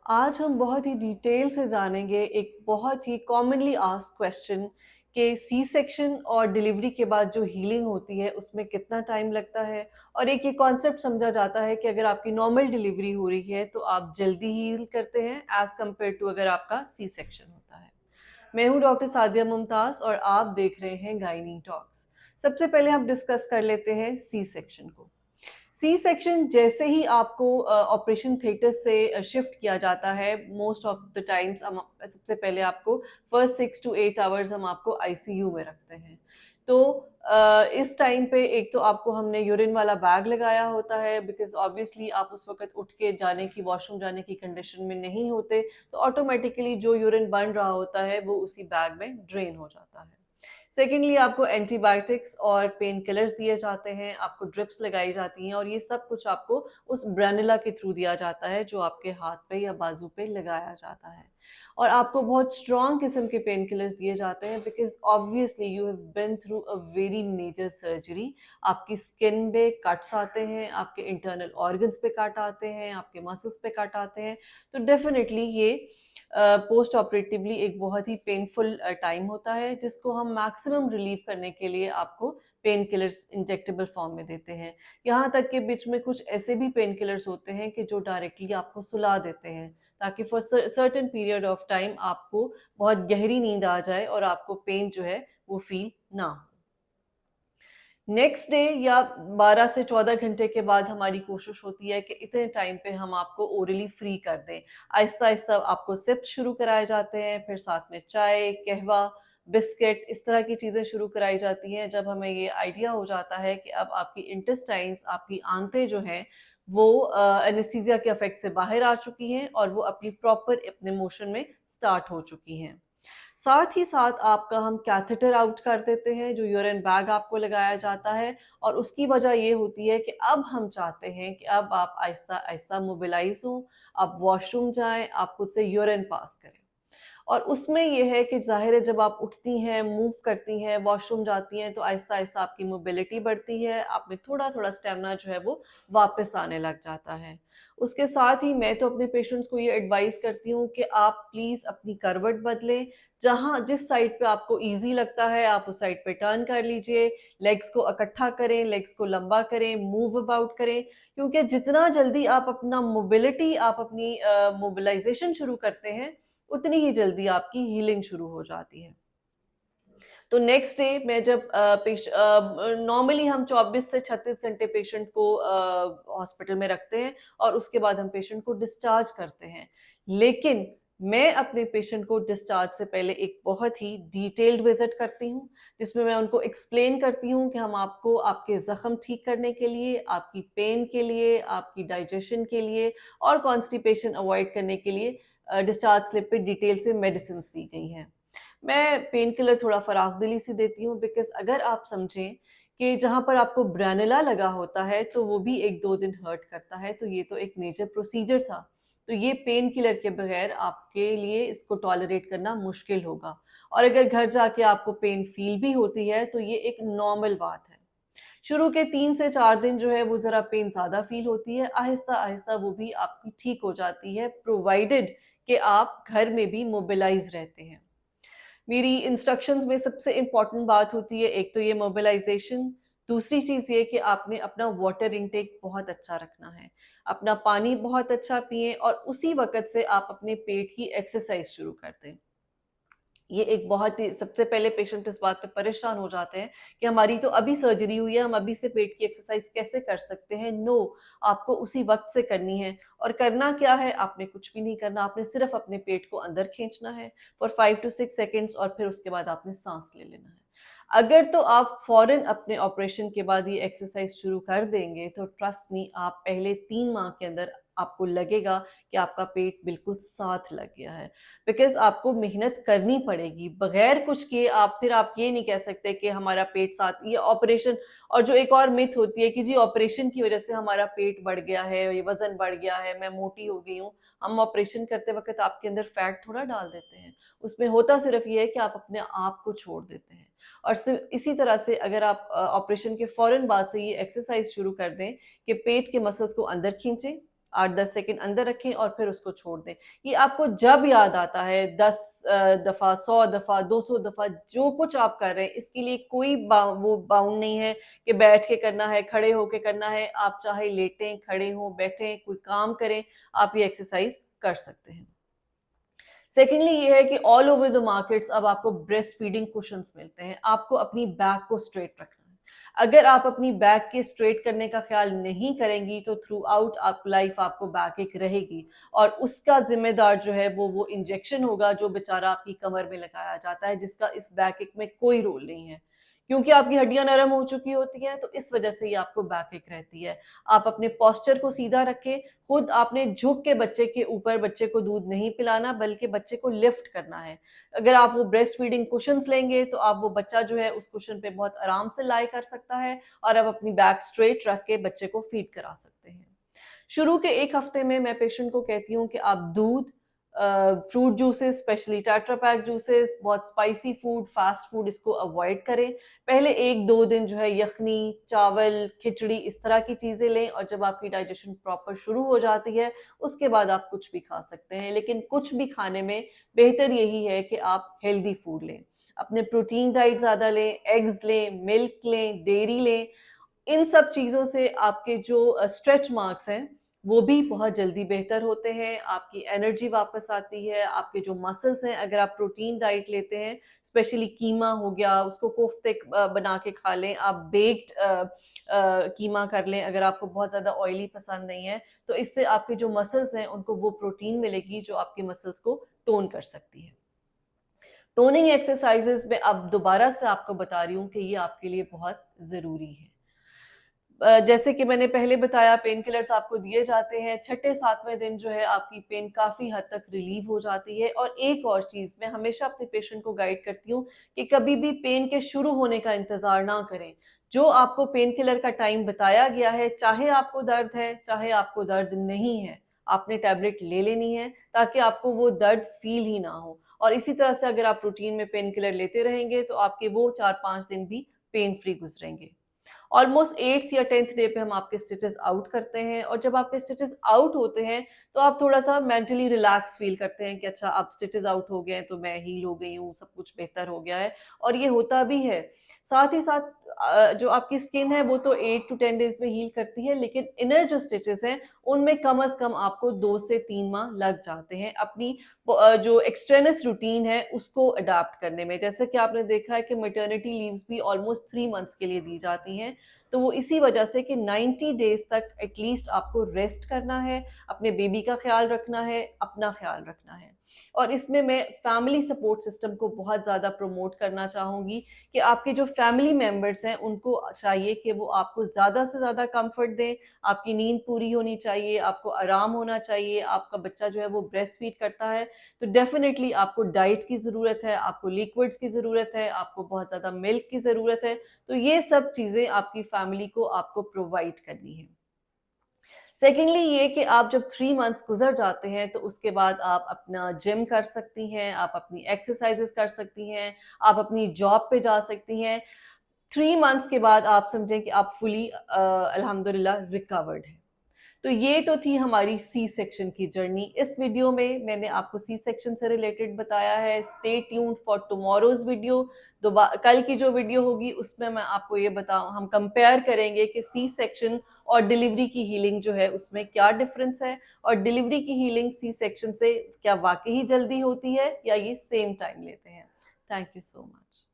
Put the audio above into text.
आज हम बहुत ही डिटेल से जानेंगे एक बहुत ही कॉमनली आस्क्ड क्वेश्चन कि सी सेक्शन और डिलीवरी के बाद जो हीलिंग होती है उसमें कितना टाइम लगता है। और एक ये कॉन्सेप्ट समझा जाता है कि अगर आपकी नॉर्मल डिलीवरी हो रही है तो आप जल्दी हील करते हैं एज कम्पेयर टू अगर आपका सी सेक्शन होता है। मैं हूँ डॉक्टर सादिया मुमताज और आप देख रहे हैं गाइनी टॉक्स। सबसे पहले हम डिस्कस कर लेते हैं सी सेक्शन को। सी सेक्शन जैसे ही आपको ऑपरेशन थिएटर से शिफ्ट किया जाता है, मोस्ट ऑफ द टाइम्स हम सबसे पहले आपको फर्स्ट 6 to 8 आवर्स हम आपको आईसीयू में रखते हैं। तो इस टाइम पे एक तो आपको हमने यूरिन वाला बैग लगाया होता है, बिकॉज ऑब्वियसली आप उस वक्त उठ के जाने की, वॉशरूम जाने की कंडीशन में नहीं होते, तो ऑटोमेटिकली जो यूरिन बन रहा होता है वो उसी बैग में ड्रेन हो जाता है। सेकेंडली आपको एंटीबायोटिक्स और पेन किलर्स दिए जाते हैं, आपको ड्रिप्स लगाई जाती हैं और ये सब कुछ आपको उस ब्रानुला के थ्रू दिया जाता है जो आपके हाथ पे या बाजू पे लगाया जाता है। और आपको बहुत स्ट्रॉन्ग किस्म के पेन किलर्स दिए जाते हैं because obviously you have been through a very major surgery. आपकी स्किन पे कट्स आते हैं, आपके इंटरनल ऑर्गन्स पे कट आते हैं, आपके मसल्स पे कट आते हैं। तो डेफिनेटली ये पोस्ट ऑपरेटिवली एक बहुत ही पेनफुल टाइम होता है जिसको हम मैक्सिमम रिलीव करने के लिए आपको पेन किलर्स इंजेक्टेबल फॉर्म में देते हैं। यहाँ तक कि बीच में कुछ ऐसे भी पेन किलर्स होते हैं कि जो डायरेक्टली आपको सुला देते हैं, ताकि for certain period of time आपको बहुत गहरी नींद आ जाए और आपको पेन जो है वो फील ना हो। नेक्स्ट डे या 12 से 14 घंटे के बाद हमारी कोशिश होती है कि इतने टाइम पे हम आपको ओरली फ्री कर दें। आहिस्ता आहिस्ता आपको सिप्स शुरू कराए जाते हैं, फिर साथ में चाय, कहवा, बिस्किट, इस तरह की चीज़ें शुरू कराई जाती हैं जब हमें ये आइडिया हो जाता है कि अब आपकी इंटेस्टाइन्स, आपकी आंतें जो हैं वो एनेस्थीसिया के इफेक्ट से बाहर आ चुकी हैं और वो अपनी प्रॉपर अपने मोशन में स्टार्ट हो चुकी हैं। साथ ही साथ आपका हम कैथेटर आउट कर देते हैं, जो यूरिन बैग आपको लगाया जाता है। और उसकी वजह ये होती है कि अब हम चाहते हैं कि अब आप आहिस्ता आहिस्ता मोबिलाइज हों, आप वॉशरूम जाएं, आप खुद से यूरिन पास करें। और उसमें ये है कि ज़ाहिर है जब आप उठती हैं, मूव करती हैं, वॉशरूम जाती हैं, तो आहिस्ता-आहिस्ता आपकी मोबिलिटी बढ़ती है, आप में थोड़ा-थोड़ा स्टेमिना जो है वो वापस आने लग जाता है। उसके साथ ही मैं तो अपने पेशेंट्स को ये एडवाइस करती हूँ कि आप प्लीज़ अपनी करवट बदलें, जिस साइड पे आपको ईज़ी लगता है आप उस साइड पे टर्न कर लीजिए, लेग्स को इकट्ठा करें, लेग्स को लंबा करें, मूव अबाउट करें, क्योंकि जितना जल्दी आप अपना मोबिलिटी, आप अपनी मोबिलाइज़ेशन शुरू करते हैं, उतनी ही जल्दी आपकी हीलिंग शुरू हो जाती है। तो नेक्स्ट डे मैं जब नॉर्मली हम 24 से 36 घंटे पेशेंट को हॉस्पिटल में रखते हैं और उसके बाद हम पेशेंट को डिस्चार्ज करते हैं। लेकिन मैं अपने पेशेंट को डिस्चार्ज से पहले एक बहुत ही डिटेल्ड विजिट करती हूँ, जिसमें मैं उनको एक्सप्लेन करती हूँ कि हम आपको आपके ज़ख्म ठीक करने के लिए, आपकी पेन के लिए, आपकी डाइजेशन के लिए और कॉन्स्टिपेशन अवॉइड करने के लिए डिस्चार्ज स्लिप पे डिटेल से मेडिसिन्स दी गई हैं। मैं पेन किलर थोड़ा फराख-दिली से देती हूँ बिकॉज़ अगर आप समझें कि जहाँ पर आपको ब्रैनुला लगा होता है, तो वो भी 1-2 दिन हर्ट करता है, तो ये तो एक मेजर प्रोसीजर था। तो ये पेन किलर के बगैर आपके लिए इसको टॉलरेट करना मुश्किल होगा। और अगर घर जाके आपको पेन फ़ील भी होती है, तो ये एक नॉर्मल बात है। शुरू के 3 से 4 दिन जो है वो ज़रा पेन ज़्यादा फ़ील होती है, आहिस्ता-आहिस्ता वो भी आपकी ठीक हो जाती है, प्रोवाइडेड कि आप घर में भी मोबिलाइज़ रहते हैं। मेरी इंस्ट्रक्शंस में सबसे इम्पोर्टेंट बात होती है, एक तो ये मोबिलाइजेशन, दूसरी चीज़ ये कि आपने अपना वाटर इनटेक बहुत अच्छा रखना है। अपना पानी बहुत अच्छा पिएँ और उसी वक़्त से आप अपने पेट की एक्सरसाइज़ शुरू कर दें। ये एक बहुत ही सबसे पहले पेशेंट इस बात पे परेशान हो जाते हैं कि हमारी तो अभी सर्जरी हुई है, हम अभी से पेट की एक्सरसाइज कैसे कर सकते हैं? नो, आपको उसी वक़्त से करनी है। और करना क्या है? आपने कुछ भी नहीं करना, आपने सिर्फ़ अपने पेट को अंदर खींचना है फॉर 5 टू 6 सेकंड्स और फिर उसके बाद आपने साँस ले लेना है। अगर तो आप फ़ौरन अपने ऑपरेशन के बाद ये एक्सरसाइज शुरू कर देंगे, तो ट्रस्ट मी आप पहले 3 माह के अंदर आपको लगेगा कि आपका पेट बिल्कुल साथ लग गया है। बिकॉज़ आपको मेहनत करनी पड़ेगी, बगैर कुछ किए आप ये नहीं कह सकते कि हमारा पेट साथ ये ऑपरेशन। और जो एक और मिथ होती है कि जी ऑपरेशन की वज़ह से हमारा पेट बढ़ गया है, ये वज़न बढ़ गया है, मैं मोटी हो गई हूँ। हम ऑपरेशन करते वक़्त आपके अंदर फैट थोड़ा डाल देते हैं। उसमें होता सिर्फ़ ये है कि आप अपने आप को छोड़ देते हैं। और इसी तरह से अगर आप ऑपरेशन के फ़ौरन बाद से ये एक्सरसाइज़ शुरू कर दें कि पेट के मसल्स को अंदर खींचें, 8-10 सेकंड अंदर रखें और फिर उसको छोड़ दें। ये आपको जब याद आता है 10 दफ़ा, 100 दफ़ा, 200 दफ़ा, जो कुछ आप कर रहे हैं, इसके लिए कोई वो बाउंड नहीं है कि बैठ के करना है, खड़े होके करना है। आप चाहे लेटें, खड़े हों, बैठें, कोई काम करें, आप ये एक्सरसाइज कर सकते हैं। सेकेंडली ये है कि ऑल ओवर द मार्केट्स अब आपको ब्रेस्ट फीडिंग कुशन्स मिलते हैं। आपको अपनी बैक को स्ट्रेट रखना है। अगर आप अपनी बैक के स्ट्रेट करने का ख्याल नहीं करेंगी तो थ्रू आउट आप लाइफ आपको बैक एक रहेगी और उसका जिम्मेदार जो है वो इंजेक्शन होगा जो बेचारा आपकी कमर में लगाया जाता है, जिसका इस बैक एक में कोई रोल नहीं है। क्योंकि आपकी हड्डियां नरम हो चुकी होती हैं तो इस वजह से ये आपको बैक एक रहती है। आप अपने पोस्चर को सीधा रखें। खुद आपने झुक के बच्चे के ऊपर बच्चे को दूध नहीं पिलाना बल्कि बच्चे को लिफ्ट करना है। अगर आप वो ब्रेस्ट फीडिंग कुशन्स लेंगे तो आप वो बच्चा जो है उस कुशन पे बहुत आराम से लाई कर सकता है और आप अपनी बैक स्ट्रेट रख के बच्चे को फीड करा सकते हैं। शुरू के 1 हफ्ते में मैं पेशेंट को कहती हूँ कि आप दूध, fruit juices, specially tetra pack juices, बहुत स्पाइसी फूड, फास्ट फूड इसको अवॉइड करें। पहले 1-2 दिन जो है यखनी, चावल, खिचड़ी इस तरह की चीज़ें लें और जब आपकी डाइजेशन प्रॉपर शुरू हो जाती है, उसके बाद आप कुछ भी खा सकते हैं। लेकिन कुछ भी खाने में बेहतर यही है कि आप हेल्दी फूड लें। अपने प्रोटीन डाइट ज़्यादा लें, एग्स लें, मिल्क लें, डेयरी लें। इन सब चीज़ों से आपके जो स्ट्रेच मार्क्स हैं, वो भी बहुत जल्दी बेहतर होते हैं, आपकी एनर्जी वापस आती है, आपके जो मसल्स हैं अगर आप प्रोटीन डाइट लेते हैं, स्पेशली कीमा हो गया, उसको कोफ्ते बना के खा लें, आप बेक्ड कीमा कर लें अगर आपको बहुत ज़्यादा ऑयली पसंद नहीं है, तो इससे आपके जो मसल्स हैं उनको वो प्रोटीन मिलेगी जो आपके मसल्स को टोन कर सकती है। टोनिंग एक्सरसाइजेज़ में अब दोबारा से आपको बता रही हूँ कि ये आपके लिए बहुत ज़रूरी है। जैसे कि मैंने पहले बताया पेन किलर्स आपको दिए जाते हैं, छठे 7वें दिन जो है आपकी पेन काफ़ी हद तक रिलीव हो जाती है और एक और चीज़ मैं हमेशा अपने पेशेंट को गाइड करती हूँ कि कभी भी पेन के शुरू होने का इंतज़ार ना करें। जो आपको पेन किलर का टाइम बताया गया है, चाहे आपको दर्द है, चाहे आपको दर्द नहीं है, आपने टैबलेट ले लेनी है ताकि आपको वो दर्द फ़ील ही ना हो। और इसी तरह से अगर आप रूटीन में पेन किलर लेते रहेंगे तो आपके वो 4-5 दिन भी पेन फ्री गुज़रेंगे। ऑलमोस्ट 8th या 10th डे पे हम आपके स्टिचेस आउट करते हैं और जब आपके स्टिचेस आउट होते हैं तो आप थोड़ा-सा मेंटली रिलैक्स फील करते हैं कि अच्छा अब स्टिचेस आउट हो गए हैं तो मैं हील हो गई हूँ, सब कुछ बेहतर हो गया है और ये होता भी है। साथ ही साथ जो आपकी स्किन है वो तो 8 टू 10 डेज़ में हील करती है लेकिन इनर जो स्टिचेस हैं उनमें कम से कम आपको 2 से 3 माह लग जाते हैं अपनी जो एक्सट्रेनस रूटीन है उसको अडॉप्ट करने में। जैसे कि आपने देखा है कि मैटरनिटी लीव्स भी ऑलमोस्ट 3 मंथ्स के लिए दी जाती हैं। तो वो इसी वजह से कि 90 डेज़ तक एटलीस्ट आपको रेस्ट करना है, अपने बेबी का ख़्याल रखना है, अपना ख़्याल रखना है। और इसमें मैं फैमिली सपोर्ट सिस्टम को बहुत ज़्यादा प्रमोट करना चाहूँगी कि आपके जो फैमिली मेंबर्स हैं, उनको चाहिए कि वो आपको ज़्यादा से ज़्यादा कम्फ़र्ट दें, आपकी नींद पूरी होनी चाहिए, आपको आराम होना चाहिए, आपका बच्चा जो है वो ब्रेस्ट फीड करता है, तो डेफ़िनिटली आपको डाइट की ज़रूरत है, आपको लिक्विड्स की ज़रूरत है, आपको बहुत ज़्यादा मिल्क की ज़रूरत है, तो ये सब चीज़ें आपकी फैमिली को आपको प्रोवाइड करनी है। सेकेंडली ये कि आप जब 3 मंथ्स गुज़र जाते हैं, तो उसके बाद आप अपना जिम कर सकती हैं, आप अपनी एक्सरसाइज़ेज़ कर सकती हैं, आप अपनी जॉब पे जा सकती हैं। 3 मंथ्स के बाद आप समझें कि आप फुली अल्हम्दुलिल्लाह रिकवर्ड हैं। तो ये तो थी हमारी सी सेक्शन की जर्नी। इस वीडियो में मैंने आपको सी सेक्शन से रिलेटेड बताया है। Stay tuned for tomorrow's video. कल की जो वीडियो होगी उसमें मैं आपको ये हम कंपेयर करेंगे कि सी सेक्शन और डिलीवरी की हीलिंग जो है उसमें क्या डिफरेंस है और डिलीवरी की हीलिंग सी सेक्शन से क्या वाक़ई ही जल्दी होती है या ये सेम टाइम लेते हैं। Thank you so much.